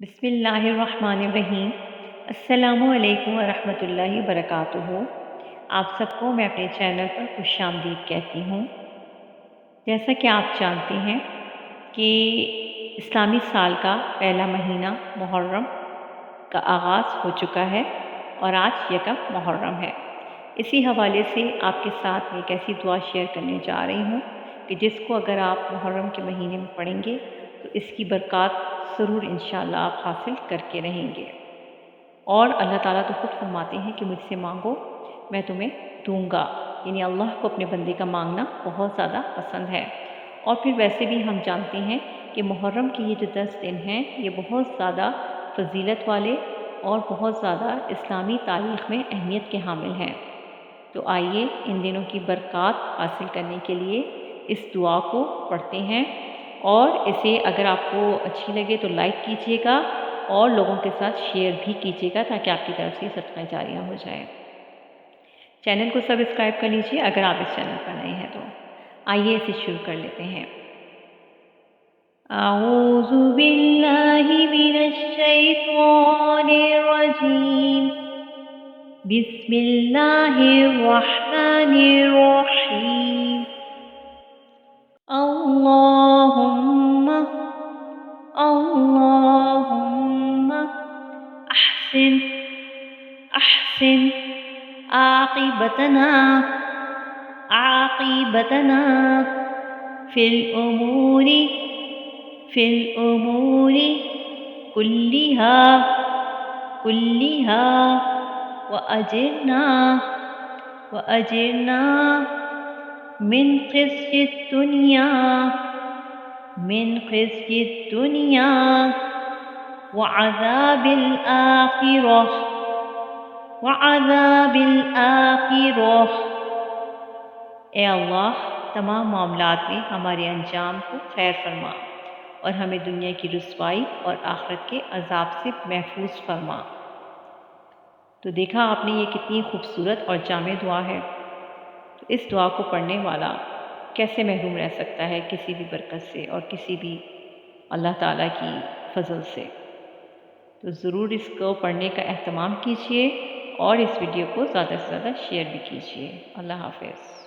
بسم اللہ الرحمن الرحیم۔ السلام علیکم ورحمۃ اللہ وبرکاتہ۔ آپ سب کو میں اپنے چینل پر خوش آمدید کہتی ہوں۔ جیسا کہ آپ جانتے ہیں کہ اسلامی سال کا پہلا مہینہ محرم کا آغاز ہو چکا ہے اور آج یکم محرم ہے۔ اسی حوالے سے آپ کے ساتھ میں ایک ایسی دعا شیئر کرنے جا رہی ہوں کہ جس کو اگر آپ محرم کے مہینے میں پڑھیں گے تو اس کی برکات ضرور انشاءاللہ آپ حاصل کر کے رہیں گے۔ اور اللہ تعالیٰ تو خود فرماتے ہیں کہ مجھ سے مانگو میں تمہیں دوں گا، یعنی اللہ کو اپنے بندے کا مانگنا بہت زیادہ پسند ہے۔ اور پھر ویسے بھی ہم جانتے ہیں کہ محرم کے یہ جو 10 دن ہیں یہ بہت زیادہ فضیلت والے اور بہت زیادہ اسلامی تاریخ میں اہمیت کے حامل ہیں۔ تو آئیے ان دنوں کی برکات حاصل کرنے کے لیے اس دعا کو پڑھتے ہیں، اور اسے اگر آپ کو اچھی لگے تو لائک کیجیے گا اور لوگوں کے ساتھ شیئر بھی کیجیے گا تاکہ آپ کی طرف سے صدقہ جاریہ ہو جائے۔ چینل کو سبسکرائب کر لیجیے اگر آپ اس چینل پر نئے ہیں تو۔ آئیے اسے شروع کر لیتے ہیں۔ اعوذ باللہ من الشیطان الرجیم، بسم اللہ الرحمن الرحیم۔ اللہم اللہم احسن احسن عاقبتنا عاقبتنا فی الامور کلہا کلہا وأجرنا من خزي الدنيا وعذاب الآخرة۔ اے اللہ تمام معاملات میں ہمارے انجام کو خیر فرما اور ہمیں دنیا کی رسوائی اور آخرت کے عذاب سے محفوظ فرما۔ تو دیکھا آپ نے یہ کتنی خوبصورت اور جامع دعا ہے۔ تو اس دعا کو پڑھنے والا کیسے محروم رہ سکتا ہے کسی بھی برکت سے اور کسی بھی اللہ تعالیٰ کی فضل سے۔ تو ضرور اس کو پڑھنے کا اہتمام کیجیے اور اس ویڈیو کو زیادہ سے زیادہ شیئر بھی کیجیے۔ اللہ حافظ۔